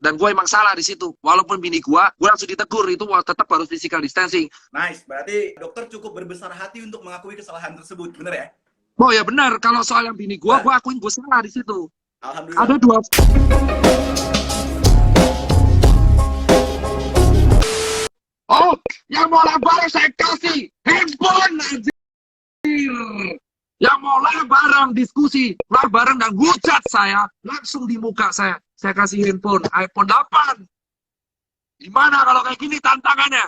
Dan gue emang salah di situ. Walaupun bini gue langsung ditegur, itu tetap harus physical distancing. Nice, berarti dokter cukup berbesar hati untuk mengakui kesalahan tersebut, bener ya? Oh ya benar, kalau soal yang bini gue akuin gue salah di situ. Alhamdulillah. Ada dua. Oh, yang mau bareng saya kasih handphone anjir. Yang mau bareng diskusi, bareng dan hujat saya langsung di muka saya. Saya kasih handphone iPhone 8. Gimana kalau kayak gini tantangannya?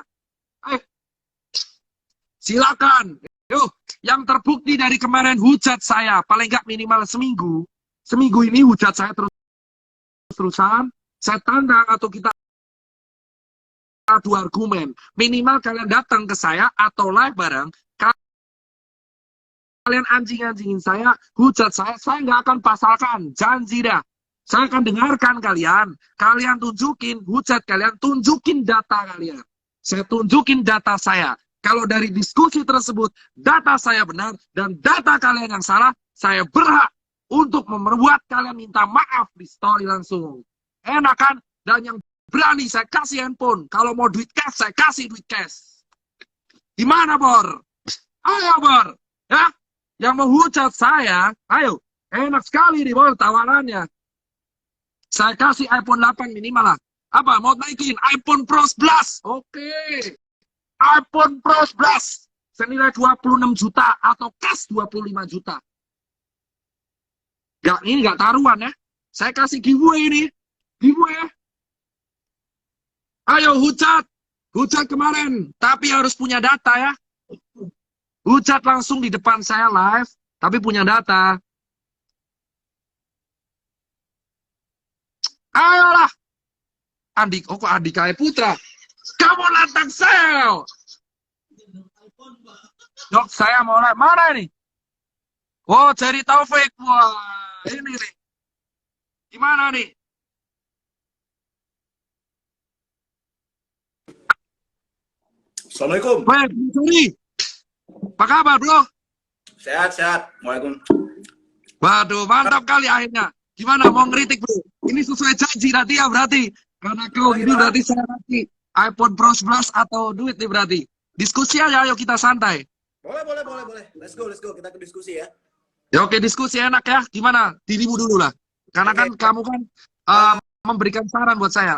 Silakan. Yuk, yang terbukti dari kemarin hujat saya, paling nggak minimal seminggu. Seminggu ini hujat saya terus-terusan. Saya tantang atau kita adu argumen. Minimal kalian datang ke saya atau live bareng. Kalian anjing-anjingin saya, hujat saya nggak akan pasalkan. Janji dah. Saya akan dengarkan kalian. Kalian tunjukin hujat kalian, tunjukin data kalian. Saya tunjukin data saya. Kalau dari diskusi tersebut, data saya benar, dan data kalian yang salah, saya berhak untuk membuat kalian minta maaf di story langsung. Enak kan? Dan yang berani, saya kasih handphone. Kalau mau duit cash, saya kasih duit cash. Gimana, Bor? Ayo, Bor. Ya? Yang mau hujat saya, ayo. Enak sekali nih, Bor, tawarannya. Saya kasih iPhone 8 minimal lah. Apa? Mau naikin? iPhone Pro 11. Oke. iPhone Pro 11 senilai 26 juta atau cash 25 juta. Ini nggak taruhan ya. Saya kasih giveaway ini. Giveaway ya. Ayo hujat. Hujat kemarin. Tapi harus punya data ya. Hujat langsung di depan saya live. Tapi punya data. Ayolah. Kok Andika Putra. Kamu lantang saya. Dok, saya mau live. Mana ini? Oh, Jerry Taufik. Wah, ini nih. Gimana nih? Assalamualaikum. Baik, Jerry. Apa kabar, bro? Sehat. Waalaikumsalam. Waduh, mantap kali akhirnya. Gimana, mau ngeritik, bro? Ini sesuai janji nanti ya, berarti. Karena kau ini berarti saya nanti iPhone Pro 11 atau duit nih berarti. Diskusi aja, ayo kita santai. Boleh. Let's go. Kita ke diskusi ya. Ya oke, diskusi enak ya. Gimana? Dirimu dulu lah. Karena kan kamu kan memberikan saran buat saya.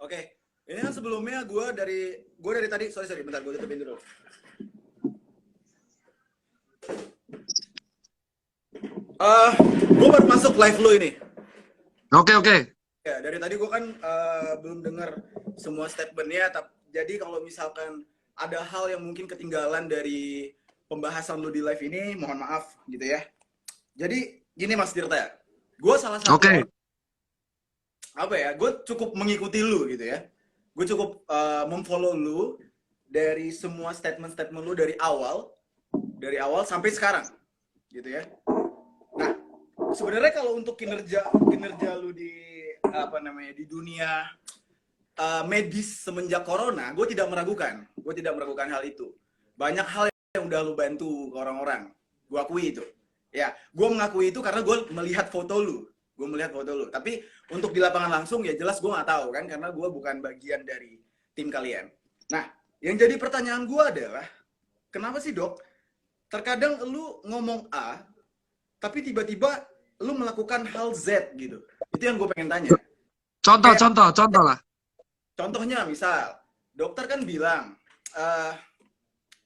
Oke. Ini kan sebelumnya gue dari tadi, sorry, bentar gue tutupin dulu. Gue baru masuk live lo ini. Oke. Ya, dari tadi gue kan belum dengar semua statementnya. Jadi kalau misalkan ada hal yang mungkin ketinggalan dari pembahasan lu di live ini, mohon maaf gitu ya. Jadi gini Mas Tirta, gue salah satu gue cukup mengikuti lu gitu ya. Gue cukup memfollow lu dari semua statement lu dari awal sampai sekarang gitu ya. Nah, sebenarnya kalau untuk kinerja lu di di dunia medis semenjak corona, gue tidak meragukan hal itu. Banyak hal yang udah lu bantu ke orang-orang, gue akui itu. Ya, gue mengakui itu karena gue melihat foto lu. Tapi untuk di lapangan langsung ya jelas gue nggak tahu kan, karena gue bukan bagian dari tim kalian. Nah, yang jadi pertanyaan gue adalah, kenapa sih dok? Terkadang lu ngomong A, tapi tiba-tiba lu melakukan hal Z gitu. Itu yang gue pengen tanya. Contoh lah. Contohnya misal, dokter kan bilang,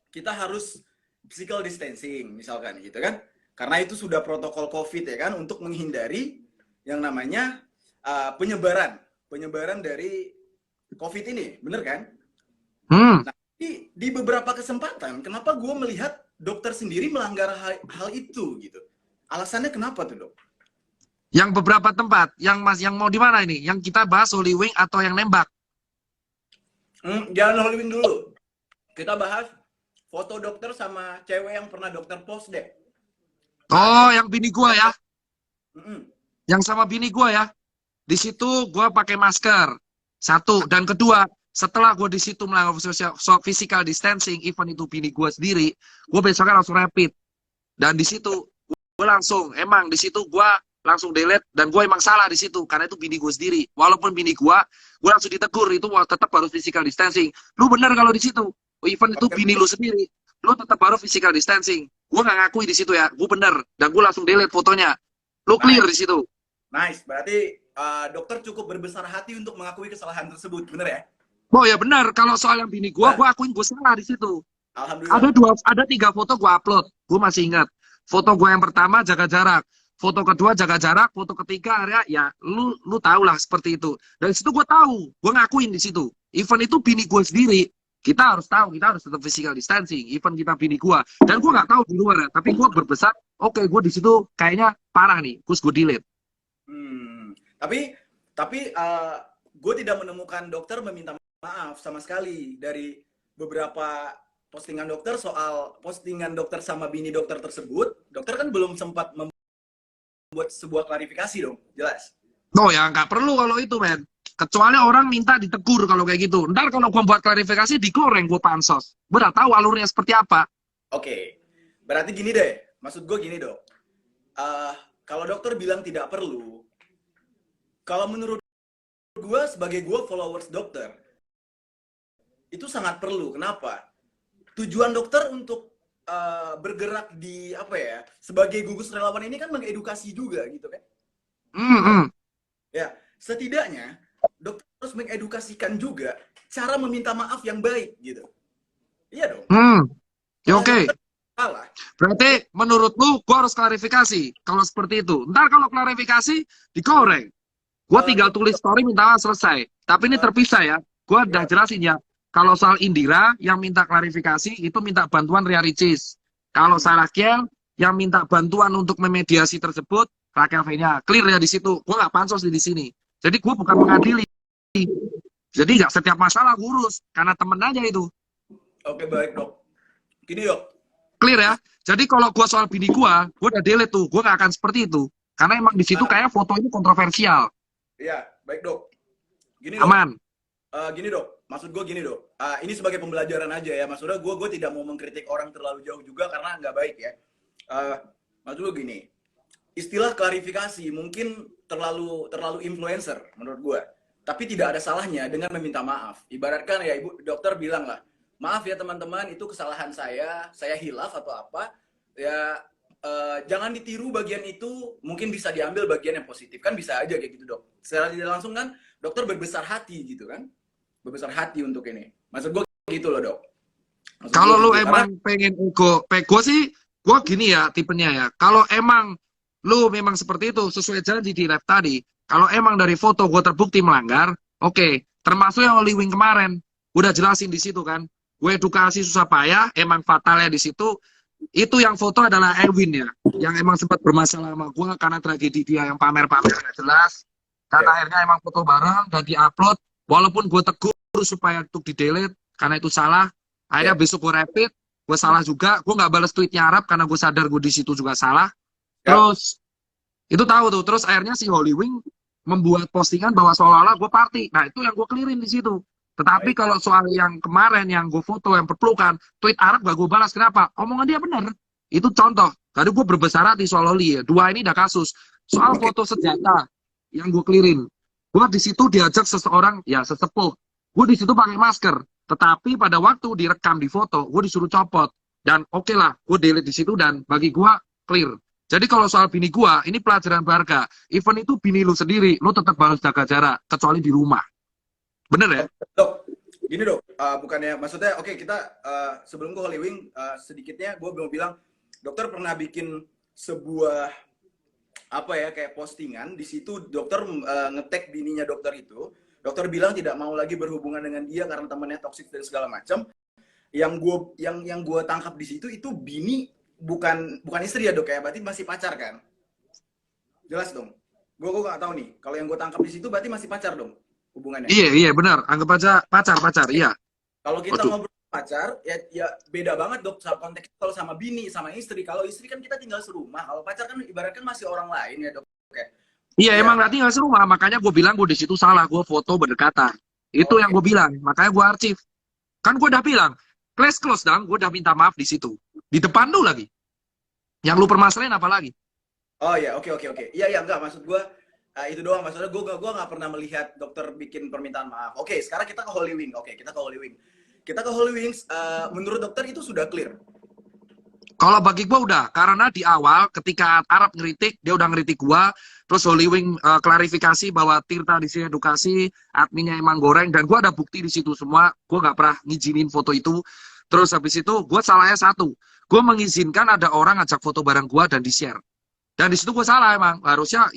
kita harus physical distancing misalkan gitu kan. Karena itu sudah protokol COVID ya kan, untuk menghindari yang namanya penyebaran dari COVID ini, bener kan? Nah, di beberapa kesempatan, kenapa gue melihat dokter sendiri melanggar hal itu gitu? Alasannya kenapa tuh dok? Yang beberapa tempat, yang mau di mana ini? Yang kita bahas Holy Wing atau yang nembak? Jangan Holy Wing dulu. Kita bahas foto dokter sama cewek yang pernah dokter post deh. Oh, yang bini gua ya? Yang sama bini gua ya? Di situ gua pakai masker. Satu. Dan kedua, setelah gua di situ melanggar physical distancing, even itu bini gua sendiri, gua besoknya langsung rapid. Dan di situ gua langsung, emang di situ gua langsung delete, dan gue emang salah di situ karena itu bini gue sendiri. Walaupun bini gue langsung ditegur, itu tetap harus physical distancing. Lu bener kalau di situ, even itu bini lu sendiri, lu tetap harus physical distancing. Gue nggak ngakui di situ ya, gue bener, dan gue langsung delete fotonya. Lu clear di situ. Nice, berarti dokter cukup berbesar hati untuk mengakui kesalahan tersebut, bener ya? Oh ya benar, kalau soal yang bini gue akuin gue salah di situ. Alhamdulillah. Ada 3 foto gue upload, gue masih ingat. Foto gue yang pertama jaga jarak, foto kedua jaga jarak, foto ketiga ya lu tau lah seperti itu. Dari situ gue tahu, gue ngakuin di situ. Even itu bini gue sendiri, kita harus tahu, kita harus tetap physical distancing. Even kita bini gue, dan gue nggak tahu di luar ya, tapi gue berbesar. Oke, gue di situ kayaknya parah nih, terus gue delete. Tapi gue tidak menemukan dokter meminta maaf sama sekali dari beberapa postingan dokter soal postingan dokter sama bini dokter tersebut. Dokter kan belum sempat membuat sebuah klarifikasi dong, jelas. Oh ya, nggak perlu kalau itu, men. Kecuali orang minta ditegur kalau kayak gitu. Ntar kalau gue buat klarifikasi, digoreng gue pansos. Gue udah tahu alurnya seperti apa. Oke, berarti gini deh. Maksud gue gini, Dok. Kalau dokter bilang tidak perlu, kalau menurut gue sebagai gue followers dokter, itu sangat perlu. Kenapa? Tujuan dokter untuk bergerak di apa ya, sebagai gugus relawan ini kan mengedukasi juga gitu kan. Ya, setidaknya dokter harus mengedukasikan juga cara meminta maaf yang baik gitu. Iya dong. Ya, oke. Salah. Berarti menurut lu gua harus klarifikasi kalau seperti itu. Ntar kalau klarifikasi digoreng. Gua tinggal tulis story minta maaf selesai. Tapi ini terpisah ya. Gua udah jelasin ya. Kalau soal Indira yang minta klarifikasi itu minta bantuan Ria Ricis. Kalau Raquel yang minta bantuan untuk memediasi tersebut Raquel V-nya. Clear ya di situ. Gua nggak pansos di sini. Jadi gua bukan mengadili. Jadi nggak setiap masalah gua urus karena temen aja itu. Oke, baik, Dok. Gini, Dok. Clear ya. Jadi kalau gua soal bini gua udah delete tuh. Gua nggak akan seperti itu. Karena emang di situ kayak foto ini kontroversial. Iya, baik, Dok. Gini, Dok. Aman. Gini, Dok. Maksud gue gini, Dok. Ini sebagai pembelajaran aja ya. Maksudnya gue tidak mau mengkritik orang terlalu jauh juga karena nggak baik ya. Maksud gue gini. Istilah klarifikasi mungkin terlalu influencer menurut gue. Tapi tidak ada salahnya dengan meminta maaf. Ibaratkan ya Ibu dokter bilang lah, maaf ya teman-teman, itu kesalahan saya hilaf atau apa. Ya jangan ditiru bagian itu, mungkin bisa diambil bagian yang positif. Kan bisa aja kayak gitu, Dok. Secara tidak langsung kan dokter berbesar hati gitu kan. Berbesar hati untuk ini. Maksud gue gitu loh, Dok. Kalau lu emang pengen ego sih, gue gini ya tipenya ya. Kalau emang lu memang seperti itu, sesuai janji di live tadi, kalau emang dari foto gue terbukti melanggar, oke. Termasuk yang Oli Wing kemarin, udah jelasin di situ kan. Gue edukasi susah payah, emang fatalnya di situ. Itu yang foto adalah Erwin ya, yang emang sempat bermasalah sama gue karena tragedi dia yang pamer-pamer nggak jelas. Dan akhirnya emang foto bareng dan diupload. Walaupun gue tegur supaya untuk di-delete, karena itu salah. Akhirnya besok gue rapid, gue salah juga. Gue nggak balas tweetnya Arab, karena gue sadar gue di situ juga salah. Terus, itu tahu tuh. Terus akhirnya si Holy Wing membuat postingan bahwa seolah-olah gue party. Nah, itu yang gue clearin di situ. Tetapi kalau soal yang kemarin, yang gue foto, yang perpelukan, tweet Arab gak gue balas. Kenapa? Omongan dia bener. Itu contoh. Tadi gue berbesar hati soal Oli ya. 2 ini udah kasus. Soal foto senjata yang gue clearin. Gue di situ diajak seseorang, ya sesepuh. Gue di situ pakai masker. Tetapi pada waktu direkam di foto, gue disuruh copot. Dan oke lah, gue delete di situ dan bagi gue clear. Jadi kalau soal bini gue, ini pelajaran berharga. Even itu bini lu sendiri, lu tetap harus jaga jarak, kecuali di rumah. Bener ya? Dok, gini dok, bukannya maksudnya, oke kita sebelum ke Holy Wing, sedikitnya gue mau bilang, dokter pernah bikin sebuah apa ya kayak postingan di situ dokter nge-tag bininya dokter itu. Dokter bilang tidak mau lagi berhubungan dengan dia karena temannya toksik dan segala macam. Yang gue tangkap di situ itu bini bukan istri ya dok ya, berarti masih pacar kan? Jelas dong. Gue nggak tahu nih. Kalau yang gue tangkap di situ berarti masih pacar dong hubungannya. Iya benar. Anggap aja pacar iya. Kalau kita ngobrol pacar ya beda banget dok konteks kalau sama bini sama istri. Kalau istri kan kita tinggal serumah. Kalau pacar kan ibaratkan masih orang lain ya dok. Iya emang berarti nggak serumah. Makanya gue bilang gue di situ salah. Gue foto berdekatan. Itu yang gue bilang. Makanya gue arsip. Kan gue udah bilang close dong. Gue udah minta maaf di situ. Di depan lu lagi. Yang lu permasalahin apa lagi? Oh ya, oke oke oke. Iya iya enggak maksud gue itu doang. Maksudnya gue nggak pernah melihat dokter bikin permintaan maaf. Oke, sekarang kita ke Holy Wing. Oke, kita ke Holy Wing. Kita ke Holy Wings. Menurut dokter itu sudah clear. Kalau bagi gua udah, karena di awal ketika Arab ngeritik, dia udah ngeritik gua, terus Holy Wing klarifikasi bahwa Tirta di sini edukasi, adminnya emang goreng, dan gua ada bukti di situ semua. Gua nggak pernah ngizinin foto itu. Terus habis itu gua salahnya satu, gua mengizinkan ada orang ngajak foto bareng gua dan di-share. Dan di situ gue salah emang, harusnya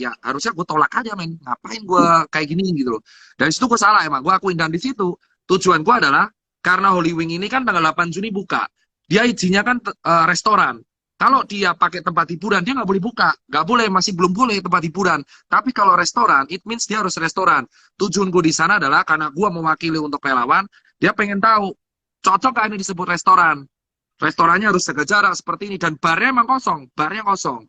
gue tolak aja men, ngapain gue kayak gini gitu loh. Dan di situ gue salah emang, gue akuin. Dan di situ tujuan gue adalah karena Holy Wing ini kan tanggal 8 Juni buka, dia izinnya kan restoran. Kalau dia pakai tempat hiburan, dia nggak boleh buka, nggak boleh, masih belum boleh tempat hiburan. Tapi kalau restoran, it means dia harus restoran. Tujuan gue di sana adalah karena gue mewakili untuk relawan, dia pengen tahu cocok gak ini disebut restoran. Restorannya harus jaga jarak seperti ini, dan barnya emang kosong, barnya kosong.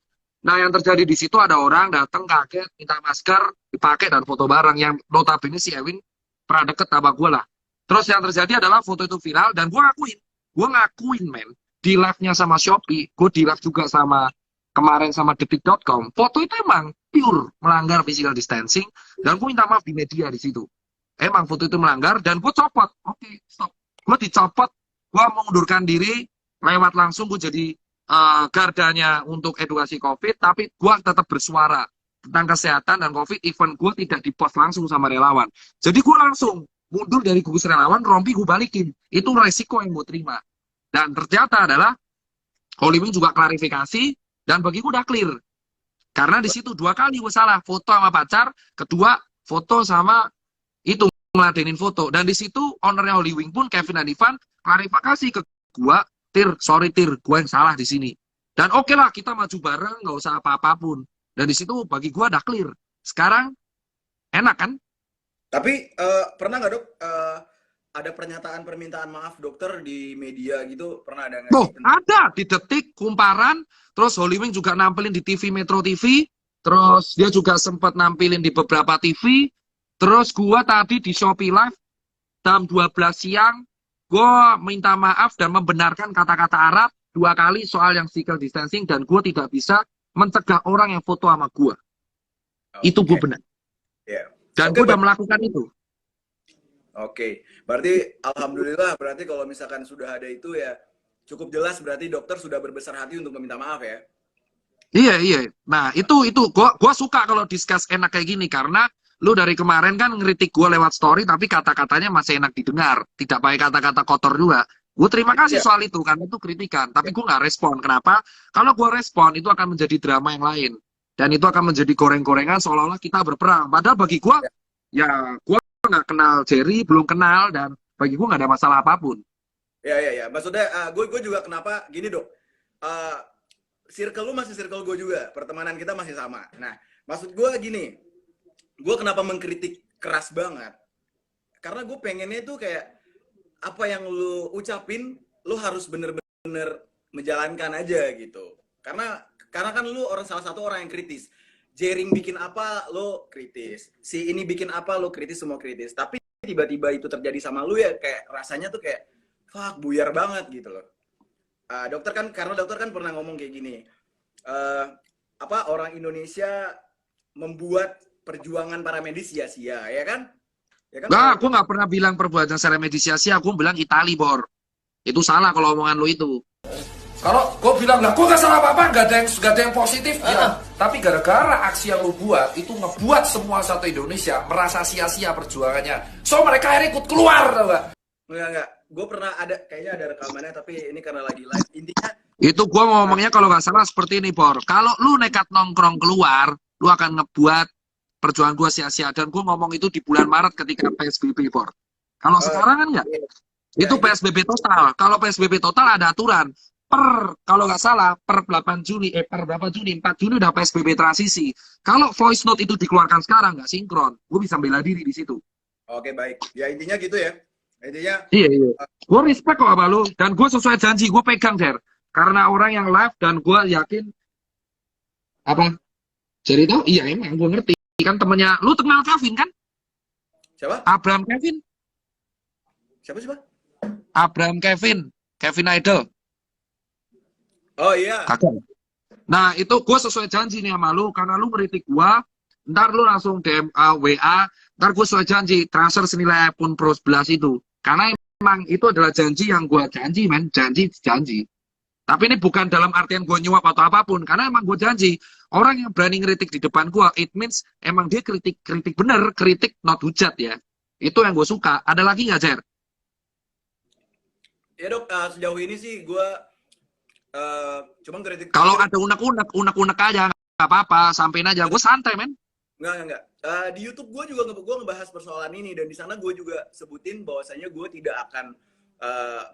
Nah, yang terjadi di situ ada orang datang kaget, minta masker, dipakai dan foto bareng. Yang notabene si Ewing pernah deket sama gue lah. Terus yang terjadi adalah foto itu viral dan gue ngakuin men, di live-nya sama Shopee, gue di live juga sama kemarin sama detik.com. Foto itu emang pure melanggar physical distancing dan gue minta maaf di media di situ. Emang foto itu melanggar dan gue copot. Oke, stop. Gue dicopot, gue mengundurkan diri, lewat langsung gue jadi gardanya untuk edukasi COVID, tapi gue tetap bersuara tentang kesehatan dan COVID, even gue tidak dipost langsung sama relawan. Jadi gue langsung mundur dari gugus relawan, rompi gue balikin. Itu resiko yang gue terima. Dan ternyata adalah Holy Wing juga klarifikasi, dan bagi gue udah clear. Karena di situ 2 kali gue salah, foto sama pacar, kedua foto sama itu ngeladenin foto. Dan di situ ownernya Holy Wing pun Kevin dan Ivan klarifikasi ke gue, sorry Tir, gue yang salah di sini. Dan oke lah, kita maju bareng, nggak usah apa-apapun. Dan di situ bagi gue udah clear. Sekarang enak kan? Tapi pernah nggak dok ada pernyataan permintaan maaf dokter di media gitu? Pernah ada nggak Oh, sih? ada di Detik, Kumparan, terus Holy Wing juga nampilin di TV Metro TV, terus dia juga sempat nampilin di beberapa TV, terus gue tadi di Shopee Live jam 12 siang, gue minta maaf dan membenarkan kata-kata Arab 2 kali soal yang physical distancing, dan gue tidak bisa mencegah orang yang foto sama gue. Itu gue benar. Yeah. Dan gue udah melakukan itu. Oke, berarti alhamdulillah, berarti kalau misalkan sudah ada itu ya cukup jelas, berarti dokter sudah berbesar hati untuk meminta maaf ya. Iya. Nah, itu gua suka kalau discuss enak kayak gini, karena lu dari kemarin kan ngeritik gue lewat story, tapi kata-katanya masih enak didengar, tidak pakai kata-kata kotor juga. Gue terima kasih soal itu, karena itu kritikan, tapi gue nggak respon. Kenapa? Kalau gue respon, itu akan menjadi drama yang lain, dan itu akan menjadi goreng-gorengan seolah-olah kita berperang. Padahal bagi gue, ya gue nggak kenal Jerry, belum kenal, dan bagi gue nggak ada masalah apapun. Ya. Maksudnya gue juga kenapa gini dok, circle lu masih circle gue juga, pertemanan kita masih sama. Nah, maksud gue gini, gue kenapa mengkritik keras banget? Karena gue pengennya tuh kayak apa yang lu ucapin, lu harus bener-bener menjalankan aja gitu. Karena kan lu salah satu orang yang kritis. Jering bikin apa, lo kritis. Si ini bikin apa, lo kritis, semua kritis. Tapi tiba-tiba itu terjadi sama lu ya, kayak rasanya tuh kayak, fuck, buyar banget gitu loh. Karena dokter kan pernah ngomong kayak gini, orang Indonesia membuat perjuangan para medis sia-sia, ya kan? Enggak, aku nggak pernah bilang perbuatan secara medis sia-sia, aku bilang Itali, Bor. Itu salah kalau omongan lo itu. Kalau gue bilang, lah gue gak salah apa-apa, gak ada yang positif. Ya. Tapi gara-gara aksi yang lo buat, itu ngebuat semua satu Indonesia merasa sia-sia perjuangannya. So mereka akhirnya ikut keluar, tau gak? Enggak. Gue pernah kayaknya ada rekamannya, tapi ini karena lagi live. Intinya itu gue ngomongnya kalau nggak salah seperti ini, Bor. Kalau lu nekat nongkrong keluar, lu akan ngebuat perjuangan gue sia-sia. Dan gue ngomong itu di bulan Maret ketika PSBB, Bor. Kalau sekarang kan enggak. Itu PSBB total. Kalau PSBB total ada aturan. Kalau nggak salah, per 8 Juni, per berapa Juni? 4 Juni udah PSBB transisi. Kalau voice note itu dikeluarkan sekarang, nggak sinkron. Gue bisa bela diri di situ. Oke, baik. Ya, intinya gitu ya. Intinya iya. Gue respect kok sama lu, dan gue sesuai janji, gue pegang Der, karena orang yang live, dan gue yakin apa jadi tahu. Iya emang gue ngerti kan, temennya lu kenal Kevin kan? Siapa? Abraham Kevin. Siapa? Abraham Kevin Idol. Oh iya. Kagak. Nah, itu gue sesuai janji nih sama lu, karena lu ngeritik gue, ntar lu langsung DM WA, ntar gue sesuai janji, transfer senilai iPhone Pro 11 itu. Karena emang itu adalah janji yang gue janji, men, janji. Tapi ini bukan dalam artian gue nyuap atau apapun, karena emang gue janji, orang yang berani ngeritik di depan gue, it means emang dia kritik bener, kritik not hujat ya. Itu yang gue suka. Ada lagi nggak, Jer? Ya dok, sejauh ini sih gue cuma kritik. Kalau ada unek-unek aja, nggak apa-apa, sampein aja. Gue santai, men. Enggak. Di YouTube gue juga gue ngebahas persoalan ini, dan di sana gue juga sebutin bahwasanya gue tidak akan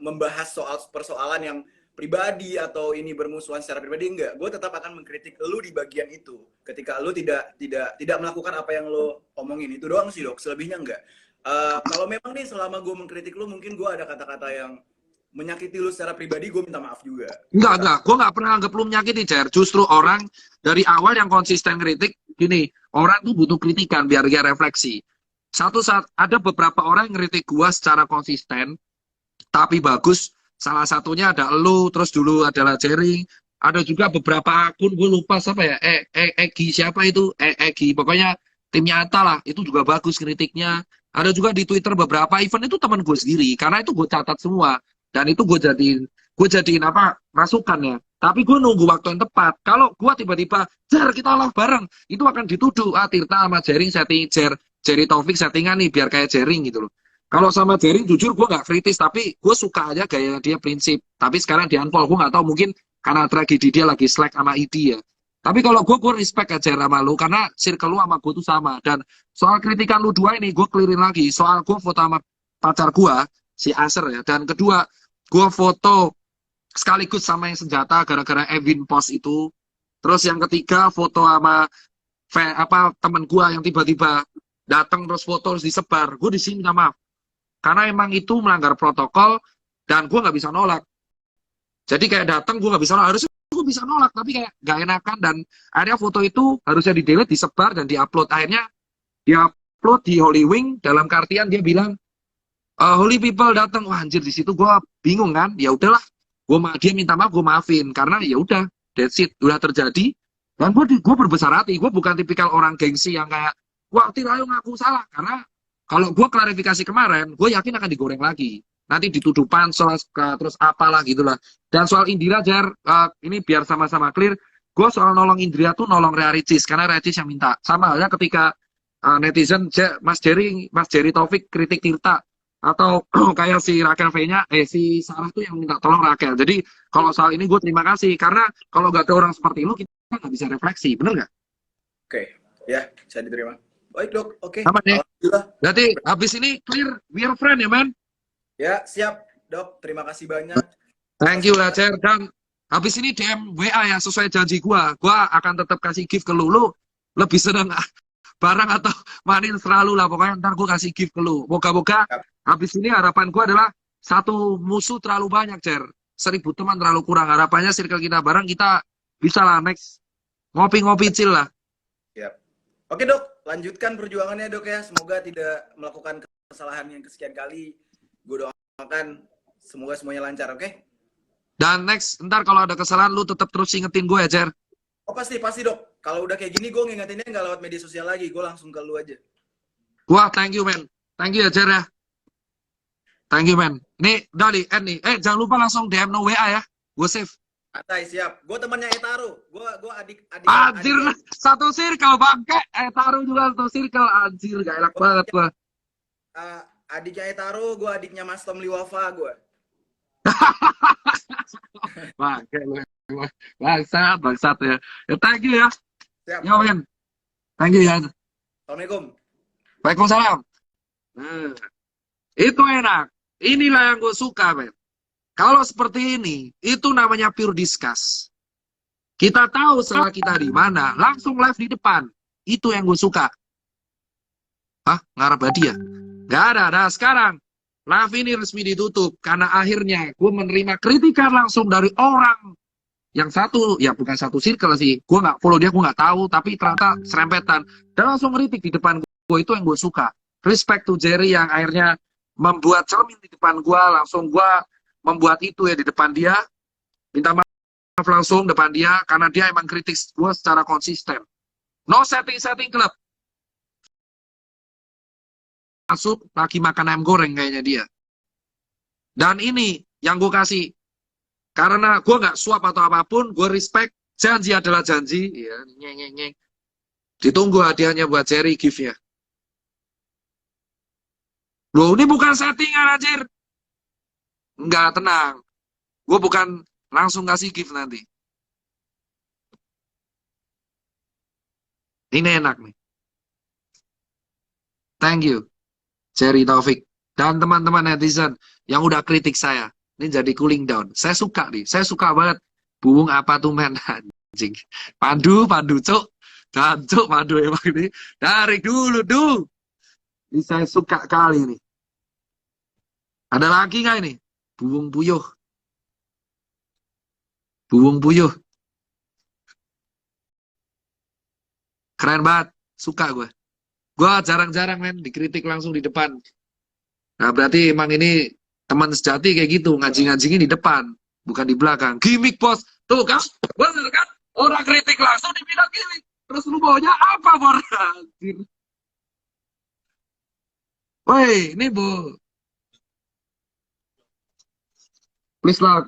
membahas soal persoalan yang pribadi atau ini bermusuhan secara pribadi. Enggak, gue tetap akan mengkritik lu di bagian itu ketika lu tidak melakukan apa yang lu omongin. Itu doang sih dok, selebihnya enggak. Kalau memang nih selama gue mengkritik lu, mungkin gue ada kata-kata yang menyakiti lu secara pribadi, gue minta maaf juga. Enggak, gue nggak pernah anggap lu menyakiti, Jer. Justru orang dari awal yang konsisten kritik, gini, orang tuh butuh kritikan biar dia refleksi. Satu saat ada beberapa orang yang kritik gue secara konsisten, tapi bagus. Salah satunya ada elu, terus dulu adalah Jerry, ada juga beberapa akun, gue lupa siapa ya, Egi siapa itu, Egi, pokoknya tim nyata lah, itu juga bagus kritiknya. Ada juga di Twitter beberapa event itu teman gue sendiri, karena itu gue catat semua, dan itu gue jadiin apa, masukan ya. Tapi gue nunggu waktu yang tepat. Kalau gue tiba-tiba, Jer kita olah bareng, itu akan dituduh, Tirta sama Jerry setting, Jerry Taufik settingan nih, biar kayak Jerry gitu loh. Kalau sama Jerry jujur gue nggak kritis, tapi gue suka aja gaya dia prinsip. Tapi sekarang di unfollow, gue nggak tahu, mungkin karena tragedi dia lagi slack sama ID ya. Tapi kalau gue respect aja sama lu, karena circle lu sama gue tuh sama. Dan soal kritikan lu dua ini, gue clearin lagi. Soal gue foto sama pacar gue, si Acer ya. Dan kedua, gue foto sekaligus sama yang senjata gara-gara Evin post itu. Terus yang ketiga, foto sama temen gue yang tiba-tiba datang terus foto terus disebar. Gue di sini minta maaf. Karena emang itu melanggar protokol dan gue nggak bisa nolak. Jadi kayak datang gue nggak bisa nolak. Harusnya gue bisa nolak, tapi kayak nggak enakan. Dan akhirnya foto itu harusnya di-delete, disebar, dan di-upload. Akhirnya di-upload di Holy Wing. Dalam artian dia bilang, Holy people datang. Wah anjir, di situ gue bingung kan. Ya udahlah, dia minta maaf, gue maafin. Karena ya udah, that's it, udah terjadi. Dan gue berbesar hati. Gue bukan tipikal orang gengsi yang kayak, wah Tirayu ngaku salah. Karena kalau gue klarifikasi kemarin, gue yakin akan digoreng lagi. Nanti dituduh pansos, terus apalah gitulah. Dan soal Indira, Jer, ini biar sama-sama clear, gue soal nolong Indira tuh nolong Rea Ricis, karena Rea Ricis yang minta. Sama halnya ketika netizen, Mas Jerry Taufik kritik Tirta, atau kayak si Raquel V-nya, si Sarah tuh yang minta tolong Raquel. Jadi kalau soal ini gue terima kasih, karena kalau gak ada orang seperti lu, kita nggak bisa refleksi, bener nggak? Oke, ya, bisa diterima. Baik dok, oke. Sama deh. Berarti habis ini clear, we are friend ya man? Ya, siap dok, terima kasih banyak. Thank you lah, Cer. Dan habis ini DM WA ya, sesuai janji gua akan tetap kasih gift ke lu. Lu lebih seneng barang atau manin selalu lah, pokoknya ntar gua kasih gift ke lu. Moga-moga habis ini harapan gua adalah satu musuh terlalu banyak, Cer. 1000 teman terlalu kurang. Harapannya circle kita bareng, kita bisa lah next ngopi-ngopi chill lah. Siap. Oke dok, lanjutkan perjuangannya dok ya. Semoga tidak melakukan kesalahan yang kesekian kali. Gue doakan semoga semuanya lancar, oke? Dan next, ntar kalau ada kesalahan lu tetap terus ingetin gue ya, Jer. Oh pasti dok. Kalau udah kayak gini gue ngingetinnya nggak lewat media sosial lagi. Gue langsung ke lu aja. Wah, thank you man. Thank you ya, Jer ya. Thank you man. Nih, udah di end nih. Jangan lupa langsung DM no WA ya. Gue save. Santai, siap. Gue temannya Etaru. Gue adik. Anjir, satu circle bangke. Etaru juga satu circle. Anjir, gak enak banget gua. Adiknya Etaru, gue adiknya Mas Tom Liwafa gue. Bangke lu. Bangsat ya. Ya thank you ya. Siap. Yo men. Thank you ya. Assalamualaikum. Waalaikumsalam. Nah, itu enak. Inilah yang gue suka, men. Kalau seperti ini, itu namanya pure discuss. Kita tahu salah kita di mana, langsung live di depan. Itu yang gue suka. Hah? Ngarep hadiah? Gak ada. Nah, sekarang, live ini resmi ditutup. Karena akhirnya gue menerima kritikan langsung dari orang yang satu, ya bukan satu circle sih. Gue gak follow dia, gue gak tahu. Tapi ternyata serempetan. Dan langsung ngeritik di depan gue. Itu yang gue suka. Respect to Jerry yang akhirnya membuat cermin di depan gue. Langsung gue membuat itu ya di depan dia. Minta maaf maaf langsung depan dia, karena dia emang kritik gue secara konsisten. No setting-setting klub. Masuk, lagi makan ayam goreng kayaknya dia. Dan ini yang gue kasih. Karena gue nggak suap atau apapun, gue respect. Janji adalah janji. Ya, nyeng. Ditunggu hadiahnya buat Jerry, gift-nya. Loh, ini bukan settingan, anjir. Enggak, tenang. Gue bukan langsung kasih gift nanti. Ini enak nih. Thank you, Jerry Taufik. Dan teman-teman netizen yang udah kritik saya. Ini jadi cooling down. Saya suka nih. Saya suka banget. Buung apa tuh men? Anjing. Pandu, cuk. Dan cuk, pandu emang ini. Dari dulu, duh. Ini saya suka kali nih. Ada lagi nggak ini? Buung puyuh. Buung puyuh. Keren banget. Suka gue. Gue jarang-jarang men dikritik langsung di depan. Nah berarti emang ini teman sejati kayak gitu. Ngajing-ngajingin di depan. Bukan di belakang. Gimik bos. Tuh kan. Bener kan? Orang kritik langsung dibilang gimik. Terus lu bawanya apa bor? Woi ini bu. Please lah.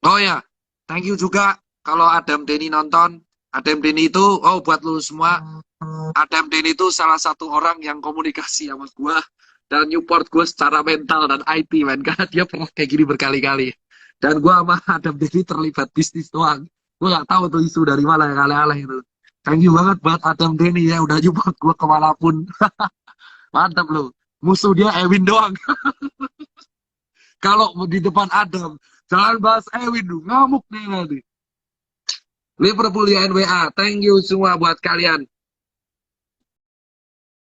Oh ya, thank you juga kalau Adam Denny nonton. Adam Denny itu, oh buat lu semua, Adam Denny itu salah satu orang yang komunikasi sama gua dan support gue secara mental dan IT, men. Karena dia pernah kayak gini berkali-kali. Dan gua sama Adam Denny terlibat bisnis doang. Gue gak tahu tuh isu dari mana yang aleh-aleh itu. Thank you banget buat Adam Denny ya, udah support gue kemanapun. Mantap lu. Musuh dia Ewin doang. Kalau di depan Adam, jangan bahas Ewin dulu, ngamuk nih nanti. Liverpool ya NWA, thank you semua buat kalian.